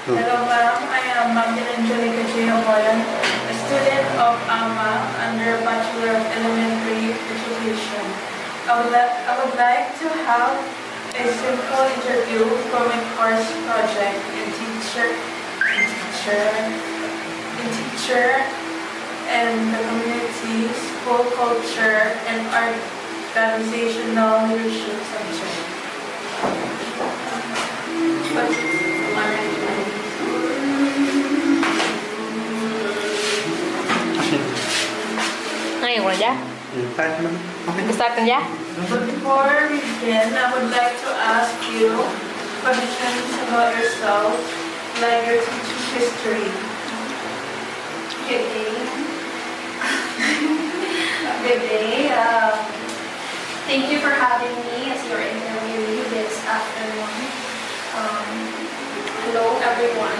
Hello ma'am, I am Magdalene Angelica Amoyon, a student of AMA under Bachelor of Elementary Education. I would like to have a simple interview for my course project in teacher and the community, school culture, and organizational leadership subject. Ngayon ko na dyan? Start na dyan? Before we begin, I would like to ask you questions about yourself, like your teaching history. Good day. Good day. Thank you for having me as your interviewee this afternoon. Hello, everyone.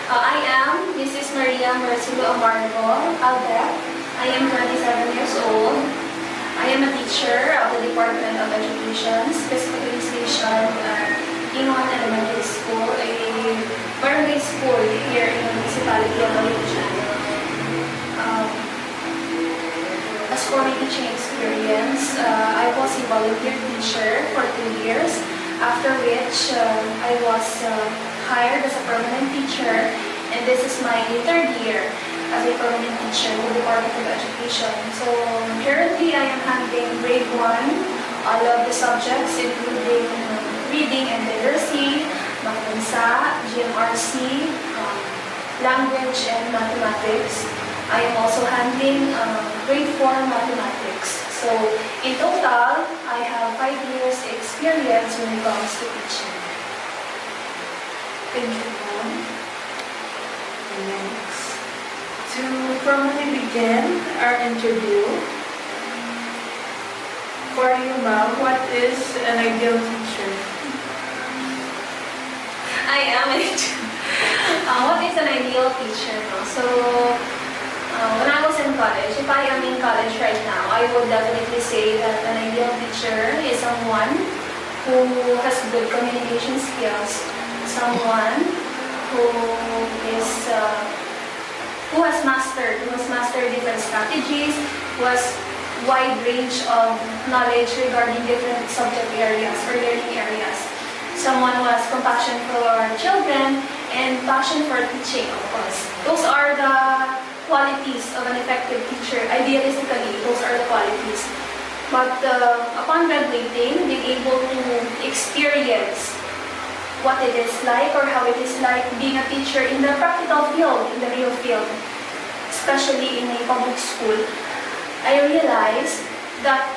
I am Mrs. Maria Mercilo Amargo Albert. I am 27 years old. I am a teacher of the Department of Education, Specialization at Inwan Elementary School, a barangay school here in the municipality of Amoyon. As for my teaching experience, I was a volunteer teacher for 2 years, after which I was hired as a permanent teacher, and this is my 3rd year as a permanent teacher with the Department of Education. So currently I am handling grade 1, all of the subjects including reading and literacy, Makansa, GMRC, language and mathematics. I am also handling grade 4 mathematics. So in total, I have 5 years experience when it comes to teaching. Thank you, ma'am. Next. To formally begin our interview, for you, ma'am, what is an ideal teacher? I am what is an ideal teacher? So, when I was in college, if I am in college right now, I would definitely say that an ideal teacher is someone who has good communication skills, someone who has mastered different strategies, who has wide range of knowledge regarding different subject areas or learning areas. Someone who has compassion for children and passion for teaching, of course. Those are the qualities of an effective teacher. Idealistically, those are the qualities. But upon graduating, being able to experience what it is like or how it is like being a teacher in the practical field, in the real field, especially in a public school, I realized that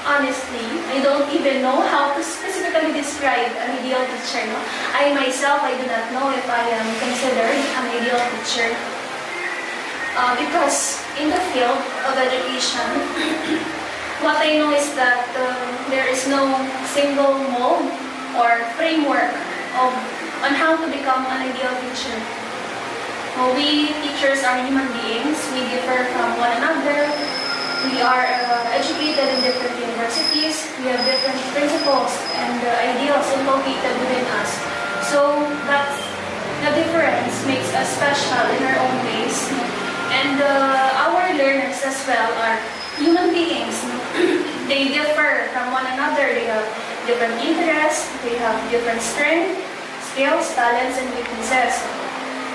honestly, I don't even know how to specifically describe an ideal teacher. No? I myself, I do not know if I am considered an ideal teacher. Because in the field of education, what I know is that there is no single mold or framework on how to become an ideal teacher. We teachers are human beings. We differ from one another. We are educated in different universities. We have different principles and ideals inculcated within us. So that's the difference makes us special in our own ways. And our learners as well are human beings. They differ from one another. They have different interests. They have different strengths, skills, talents, and weaknesses.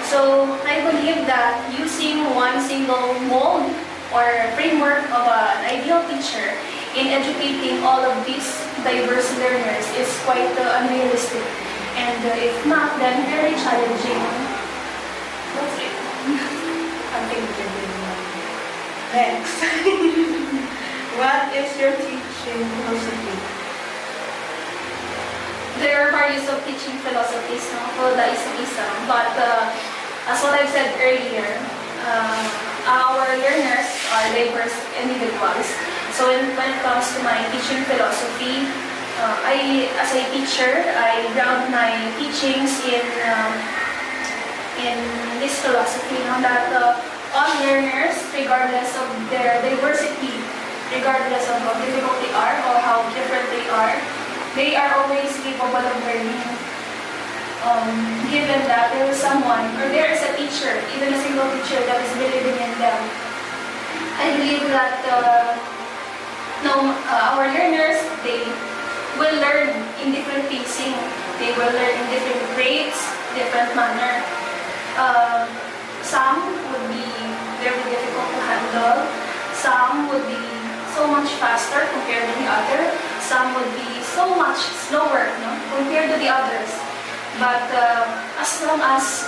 So I believe that using one single mold or framework of an ideal teacher in educating all of these diverse learners is quite unrealistic. And if not, then very challenging. That's it. Next. What is your teaching philosophy? There are various of teaching philosophies, no? For the isa-isa. But as what I've said earlier, our learners are diverse individuals. So when it comes to my teaching philosophy, as a teacher, I ground my teachings in this philosophy, no? That all learners, regardless of their diversity, regardless of how difficult they are or how different they are always capable of learning. given that there is someone, or there is a teacher, even a single teacher that is believing in them. I believe that our learners, they will learn in different pacing. They will learn in different grades, different manner. Some would be very difficult to handle. Some would be so much faster compared to the other. Some would be so much slower, no, compared to the others. But as long as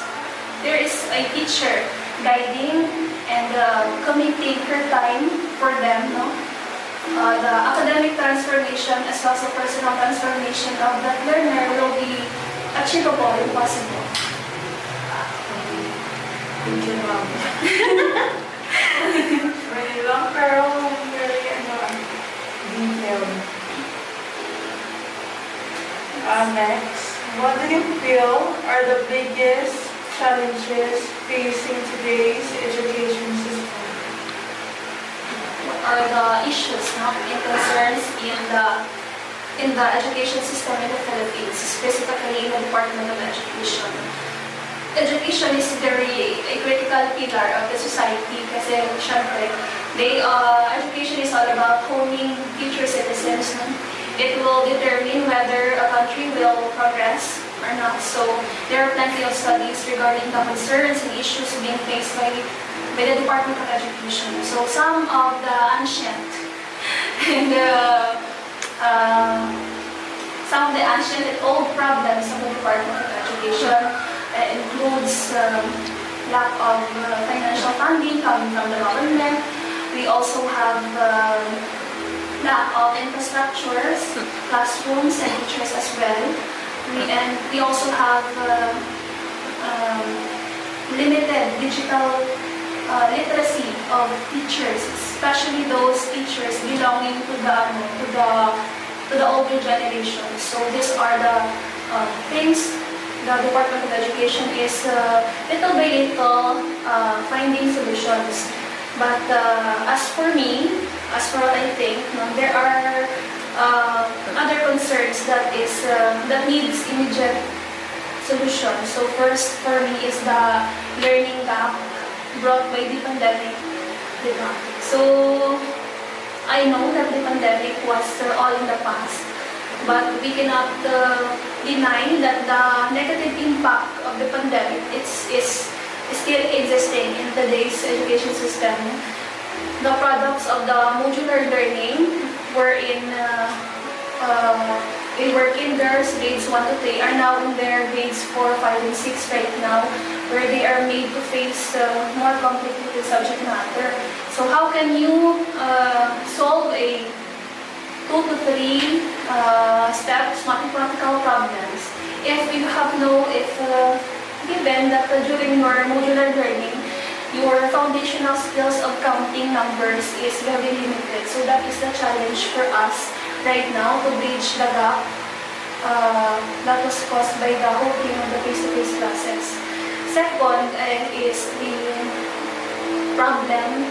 there is a teacher guiding and committing her time for them, no, the academic transformation as well as the personal transformation of that learner will be achievable and possible. Thank you, Ma'am. Very long, pero very detailed. Next, what do you feel are the biggest challenges facing today's education system? What are the issues, no, and concerns in the education system in the Philippines, specifically in the Department of Education? Education is a critical pillar of the society kasi syempre, education is all about honing future citizens. No? It will determine whether a country will progress or not. So there are plenty of studies regarding the concerns and issues being faced by the Department of Education. So some of the ancient and some of the ancient and old problems of the Department of Education includes lack of financial funding coming from the government. We also have lack of infrastructures, classrooms, and teachers as well. We also have limited digital literacy of teachers, especially those teachers belonging to the older generation. So these are the things the Department of Education is little by little finding solutions. But as for me, as for what I think, there are other concerns that needs immediate solution. So first for me is the learning gap brought by the pandemic. So I know that the pandemic was all in the past, but we cannot deny that the negative impact of the pandemic is still existing in today's education system. The products of the modular learning were in kinders, grades 1 to 3, are now in their grades 4, 5, and 6 right now, where they are made to face more complicated subject matter. So how can you solve a 2 to 3 steps mathematical problems if you have given that during your modular learning, your foundational skills of counting numbers is very limited. So that is the challenge for us right now to bridge the gap that was caused by the holding of the face-to-face classes. Second is the problem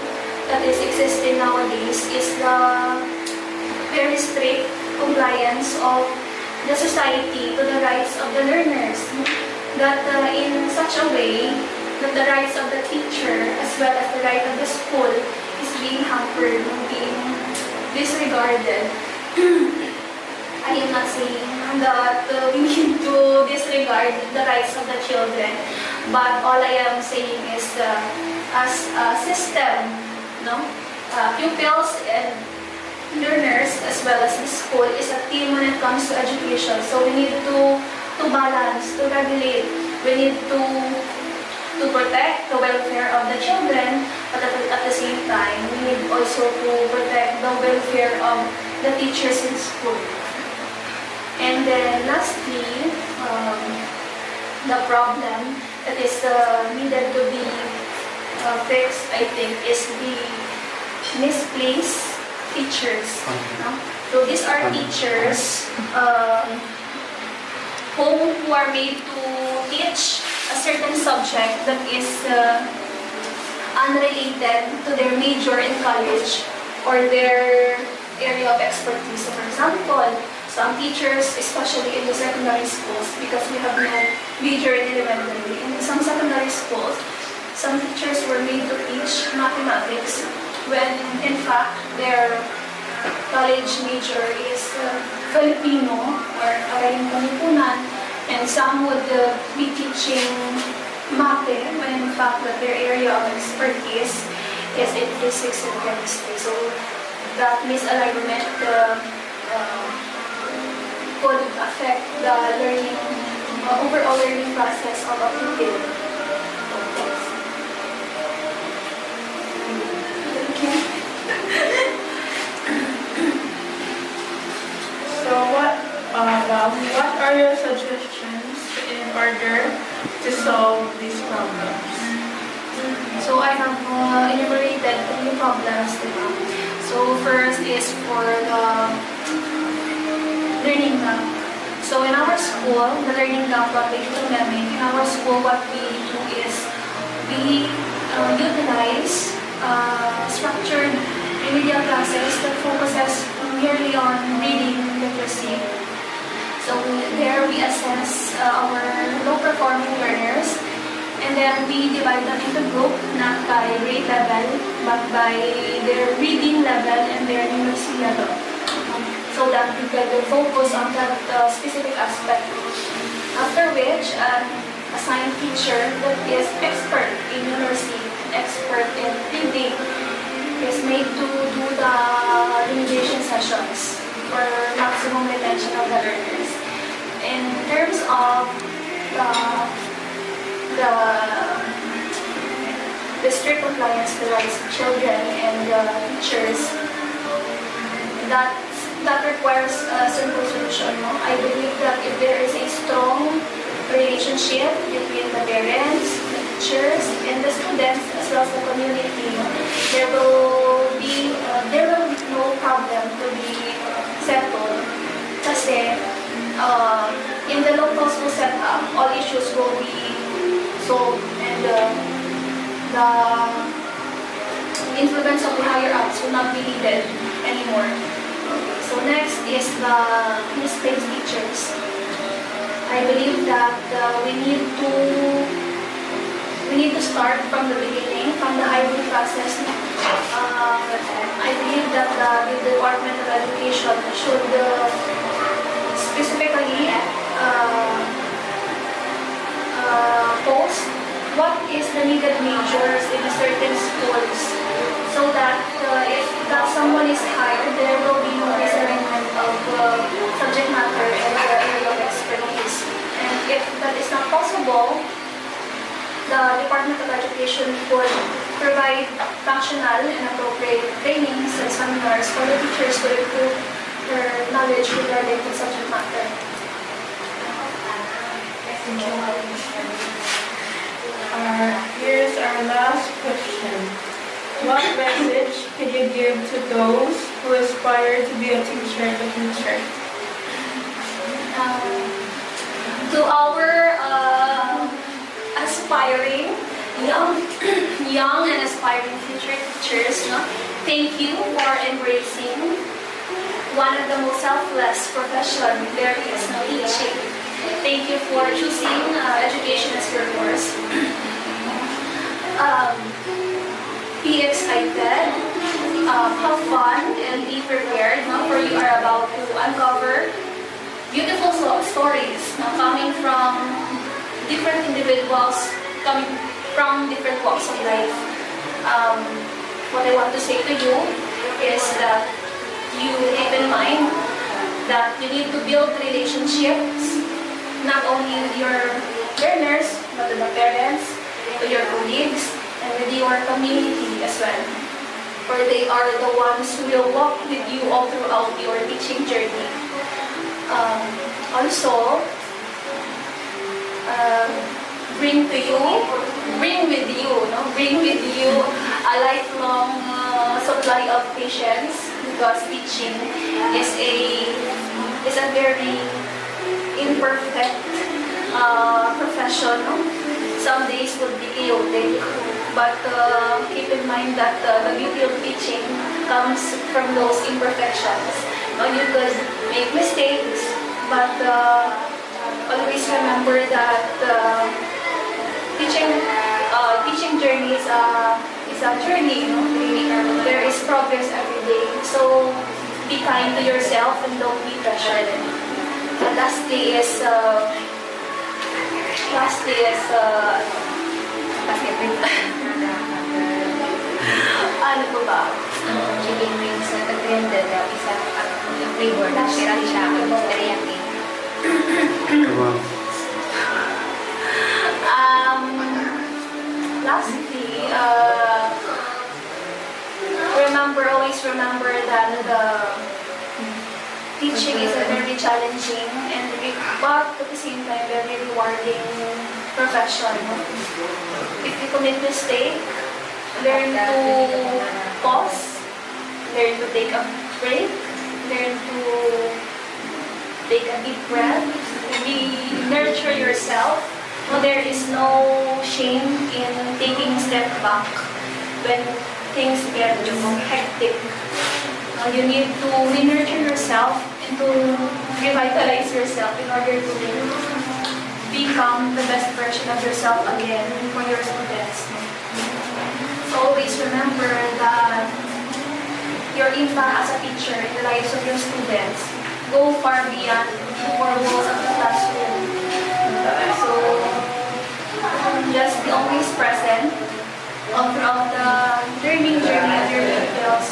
that is existing nowadays is the very strict compliance of the society to the rights of the learners. That in such a way that the rights of the teacher as well as the right of the school is being hampered, being disregarded. I am not saying that we need to disregard the rights of the children, but all I am saying is as a system, pupils and learners as well as the school is a team when it comes to education. So we need to balance, to regulate. We need to protect the welfare of the children, but at the same time, we need also to protect the welfare of the teachers in school. And then lastly, the problem that is needed to be fixed, I think, is the misplaced teachers. So these are teachers who are made to teach a certain subject that is unrelated to their major in college or their area of expertise. So for example, Some teachers, especially in the secondary schools, because we have no major in elementary, in some secondary schools, some teachers were made to teach mathematics when in fact their college major is Filipino or Arayang Kalipunan, and some would be teaching math when in fact that their area of expertise is in physics and chemistry. So that misalignment could affect the learning, overall learning process of a pupil. So what are your suggestions in order to solve these problems? So I have enumerated 3 problems. So first is for the learning gap. So in our school, the learning gap what we implement, in our school what we do is we utilize structured remedial classes that focuses merely on reading literacy. So there we assess our low-performing learners, and then we divide them into group, not by grade level, but by their reading level and their numeracy level, so that we can focus on that specific aspect. After which, an assigned teacher that is expert in numeracy, expert in reading, is made to do the remediation sessions for maximum retention of the learners. In terms of the strict compliance to rights of children and teachers, that requires a simple solution. No? I believe that if there is a strong relationship between the parents, the teachers, and the students, as well as the community, there will be no problem to be settled. Kasi in the local school setup, all issues will be solved, and the influence of the higher ups will not be needed anymore. So next is the misplaced teachers. I believe that we need to start from the beginning, from the hiring process. I believe that the Department of Education should specifically post what is the needed majors in a certain schools, so that if that someone is hired, there will be no misalignment of subject matter and the area of expertise. And if that is not possible, the Department of Education could provide functional and appropriate trainings and seminars for the teachers to improve their knowledge regarding the subject matter. Here's our last question. What message can you give to those who aspire to be a teacher in the future? To our aspiring young and aspiring future teachers, no? Thank you for embracing one of the most selfless profession there is, no, teaching. Thank you for choosing education as your course. Be excited, have fun, and be prepared, no? For you are about to uncover beautiful stories, no? Coming from different individuals, coming from different walks of life. What I want to say to you is that you keep in mind that you need to build relationships not only with your learners, but with the parents, with your colleagues, and with your community as well. For they are the ones who will walk with you all throughout your teaching journey. Also, bring with you a lifelong supply of patience, because teaching is a very imperfect profession. No? Some days would be chaotic, but keep in mind that the beauty of teaching comes from those imperfections. No, you could make mistakes, But always remember that teaching journey is a journey. There is progress every day. So be kind to yourself and don't be pressured. The last day is ano po ba? Sige, may sa tagenda daw, isa ang flavor na sira siya ang teriyaki. Lastly, always remember that teaching is a very challenging but at the same time very rewarding profession. If you commit mistake, learn to pause, learn to take a break, learn to take a deep breath, nurture yourself. There is no shame in taking a step back when things get hectic. You need to nurture yourself and to revitalize yourself in order to become the best version of yourself again for your students. So always remember that your impact as a teacher in the lives of your students go far beyond the four walls of the classroom. So just be always present throughout the learning journey of your pupils.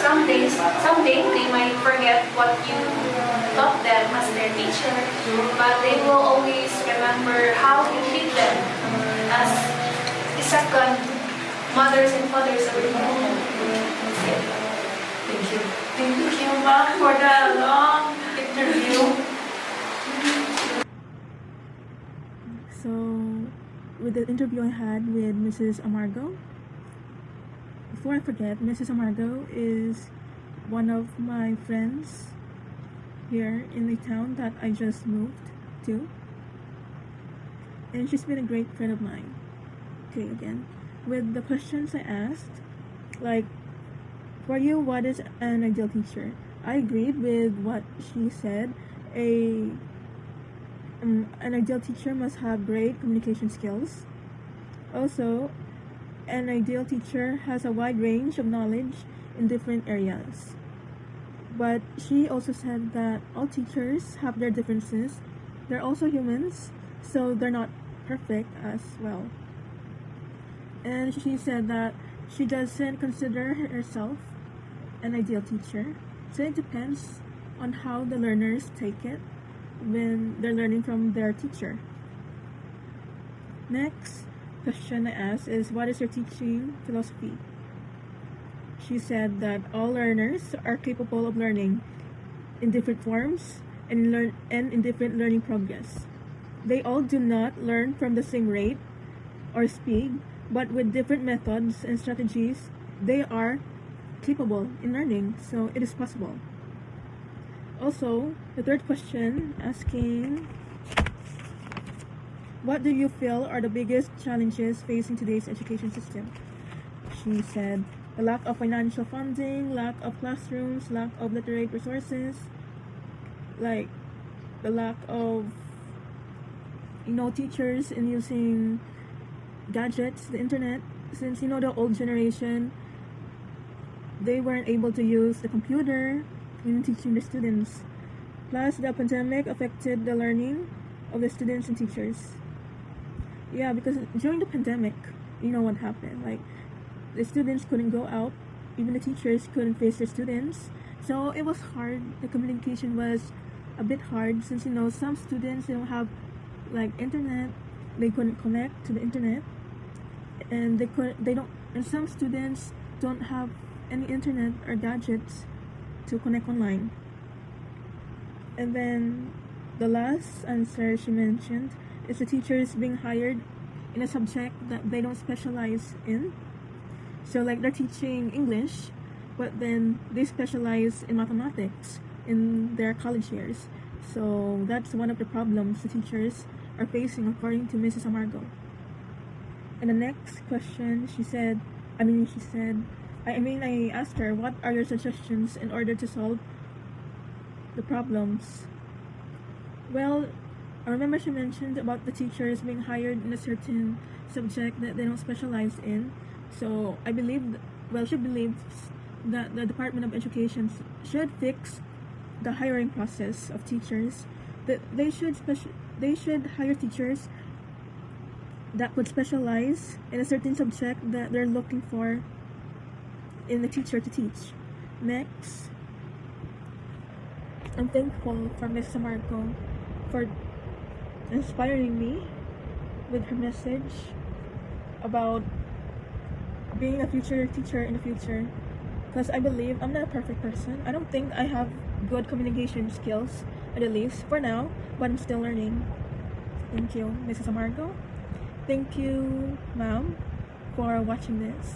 Someday they might forget what you taught them as their teacher, but they will always remember how you treat them as the second mothers and fathers of your home. Thank you. Thank you, ma'am, for the long interview. So, with the interview I had with Mrs. Amargo, before I forget, Mrs. Amargo is one of my friends here in the town that I just moved to. And she's been a great friend of mine. Okay, again, with the questions I asked, like, for you, what is an ideal teacher? I agreed with what she said. An ideal teacher must have great communication skills. Also, an ideal teacher has a wide range of knowledge in different areas. But she also said that all teachers have their differences. They're also humans, so they're not perfect as well. And she said that she doesn't consider herself an ideal teacher. So it depends on how the learners take it when they're learning from their teacher. Next question I asked is, what is your teaching philosophy? She said that all learners are capable of learning in different forms and in different learning progress. They all do not learn from the same rate or speed, but with different methods and strategies, they are capable in learning, so it is possible. Also, the third question asking, what do you feel are the biggest challenges facing today's education system? She said the lack of financial funding, lack of classrooms, lack of literate resources, like the lack of teachers in using gadgets, the internet. Since the old generation, they weren't able to use the computer in teaching the students. Plus, the pandemic affected the learning of the students and teachers. Yeah, because during the pandemic, what happened? Like, the students couldn't go out, even the teachers couldn't face their students. So it was hard. The communication was a bit hard since some students don't have internet. They couldn't connect to the internet, and and some students don't have any internet or gadgets to connect online. And then the last answer she mentioned is the teachers being hired in a subject that they don't specialize in. So they're teaching English, but then they specialize in mathematics in their college years. So that's one of the problems the teachers are facing, according to Mrs. Amargo. And the next question, I asked her, what are your suggestions in order to solve the problems. Well, I remember she mentioned about the teachers being hired in a certain subject that they don't specialize in. So I believe, she believes that the Department of Education should fix the hiring process of teachers. That they should hire teachers that would specialize in a certain subject that they're looking for in the teacher to teach. Next, I'm thankful for Ms. Samarco for inspiring me with her message about being a future teacher in the future, because I believe I'm not a perfect person. I don't think I have good communication skills, at least for now, but I'm still learning. Thank you, Mrs. Amargo. Thank you, ma'am, for watching this.